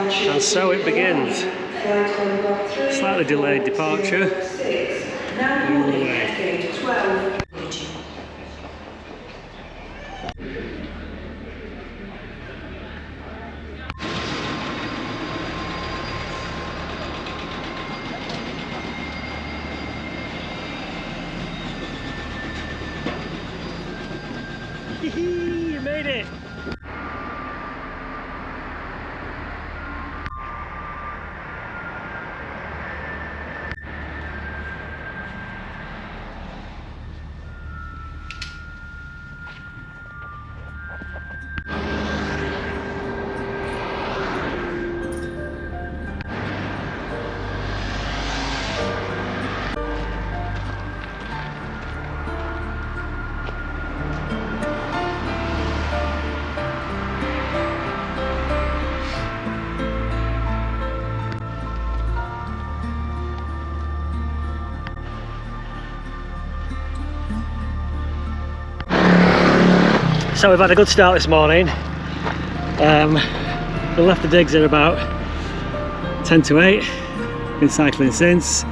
And so it begins. Slightly delayed departure. We're on the way. You made it! So we've had a good start this morning. We left the digs at about 10 to 8. Been cycling since.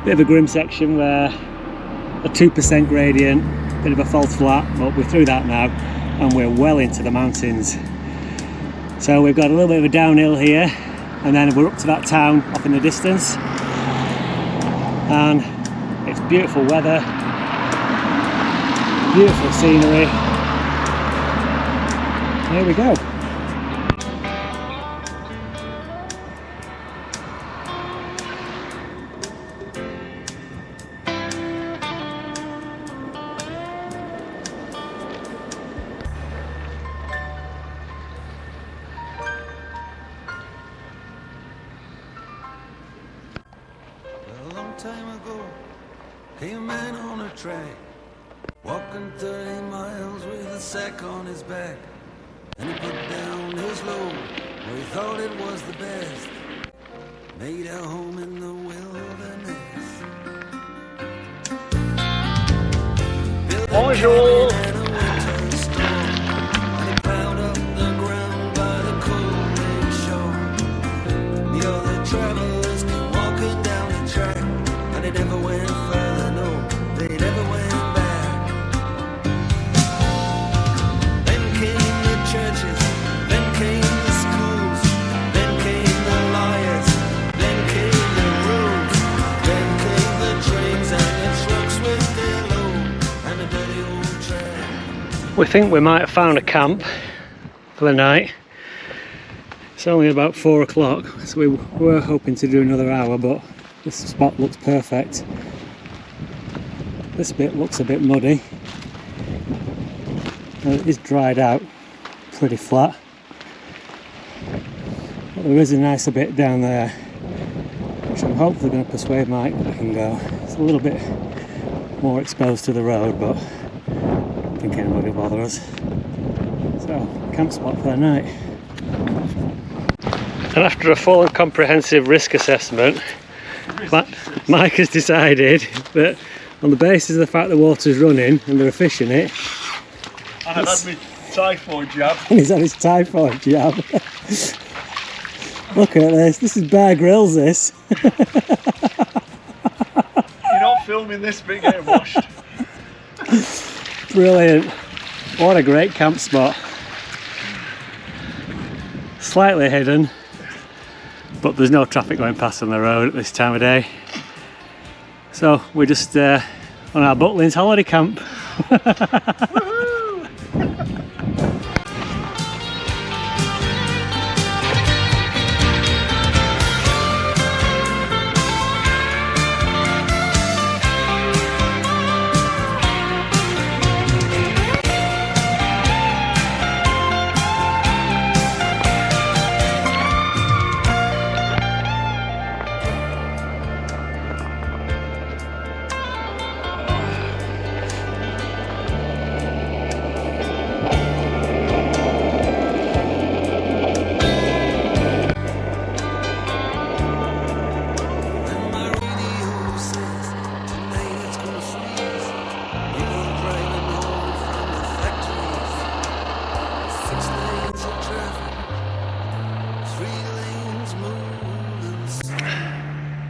Bit of a grim section where a 2% gradient, bit of a false flat, but we're through that now and we're well into the mountains. So we've got a little bit of a downhill here and then we're up to that town off in the distance. And it's beautiful weather, beautiful scenery. Here we go. A long time ago, came a man on a track, walking 30 miles with a sack on his back. And he put down his load where he thought it was the best. Made a home in the wilderness. Bonjour! And he plowed up the ground by the cold lake shore. The other travelers came walking down the track, and they never went further, no, they never went back. Then came the churches, then came the schools, then came the lawyers, then came the roads, then came the trains and the trucks with their load, and the dirty old track. We think we might have found a camp for the night. It's only about 4 o'clock, so we were hoping to do another hour, but this spot looks perfect. This bit looks a bit muddy. It is dried out, pretty flat. But there is a nicer bit down there, which I'm hopefully going to persuade Mike that I can go. It's a little bit more exposed to the road, but I don't think anybody will bother us. So, camp spot for the night. And after a full and comprehensive risk assessment, Mike has decided that on the basis of the fact the water's running and there are fish in it, and I've had my typhoid jab. And he's had his typhoid jab. Look at this is Bear Grylls this. You're not filming this bit getting washed. Brilliant. What a great camp spot. Slightly hidden, but there's no traffic going past on the road at this time of day. So we're just on our Butlins holiday camp.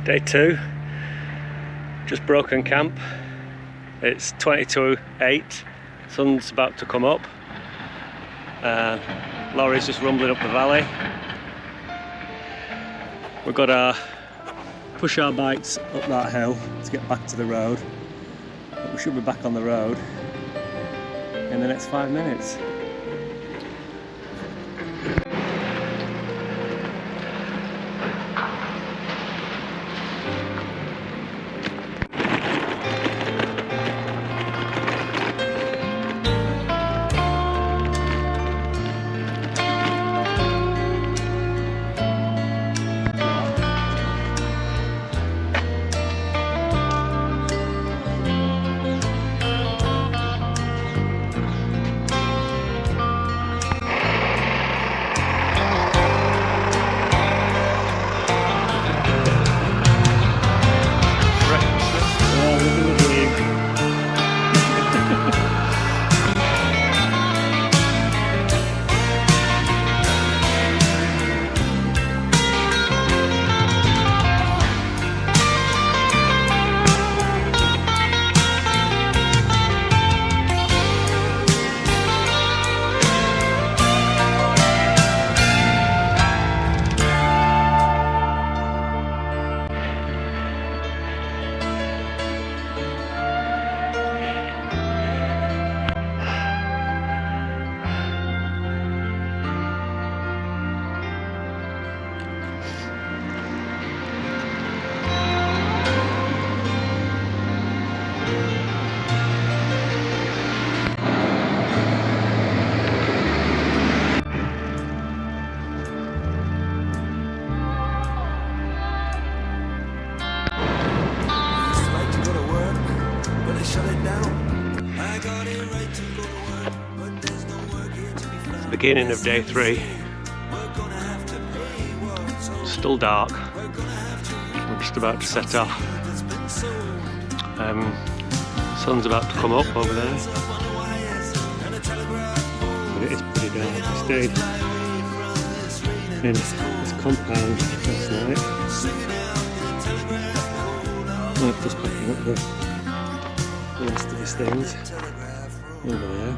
Day 2, just broken camp. It's 20 to 8, sun's about to come up. Lorry's just rumbling up the valley. We've got to push our bikes up that hill to get back to the road. But we should be back on the road in the next 5 minutes. Beginning of day 3. Still dark. We're just about to set off. Sun's about to come up over there. But it is pretty dark. I stayed in this compound last night. I'm just picking up the rest of his things over there.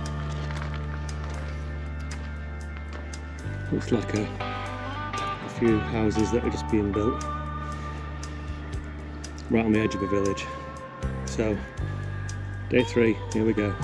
Looks like a few houses that are just being built right on the edge of a village. So, day 3, here we go.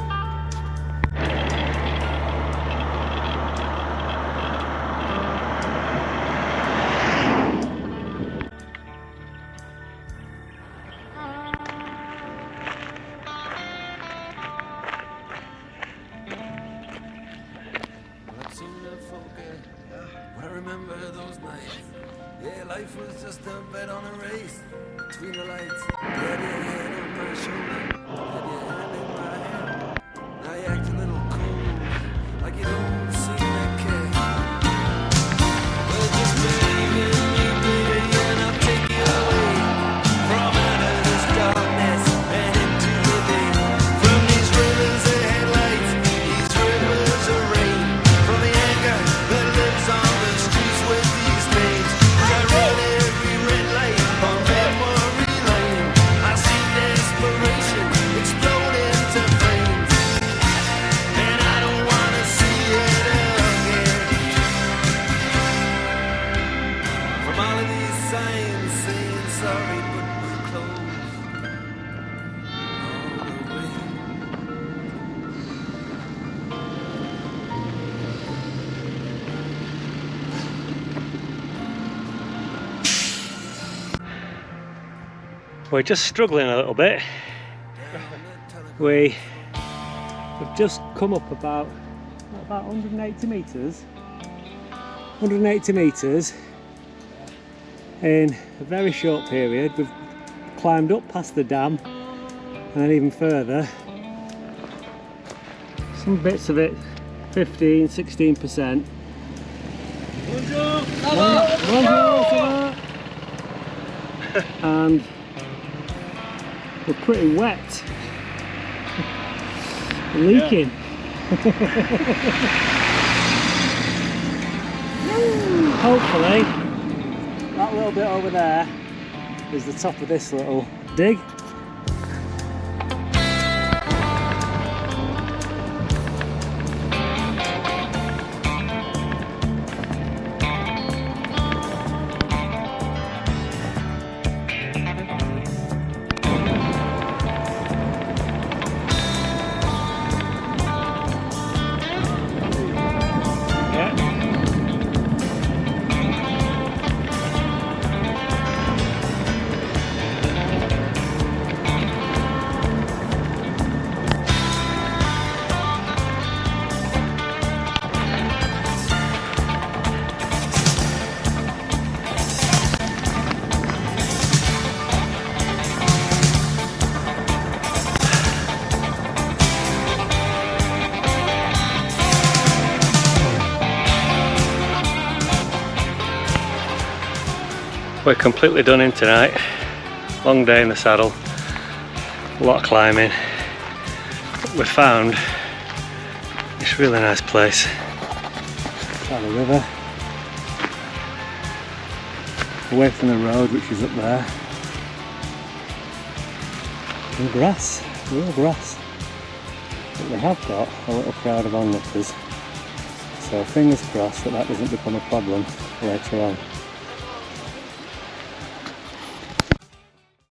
I remember those nights. Yeah, life was just a bet on a race between the lights. Had your head on my shoulder, had your hand in my hand. Now you act a little cold, like you don't seem to care. But just believe in me, baby, and I'll take you away from out of this darkness and into the day. From these rivers of headlights, these rivers of rain, from the anger that lives on the streets with these names. As I run every red light on memory lane, I see desperation explode into flames, and I don't wanna see it again. From all of these signs saying sorry, but we're closed all the way. We're just struggling a little bit. We've just come up about 180 metres. 180 metres in a very short period. We've climbed up past the dam and then even further. Some bits of it 15, 16%. And we're pretty wet. Leaking. Hopefully that little bit over there is the top of this little dig. We're completely done in tonight. Long day in the saddle, a lot of climbing. We found this really nice place by the river, away from the road which is up there. And grass, real grass. But we have got a little crowd of onlookers, so fingers crossed that that doesn't become a problem later on.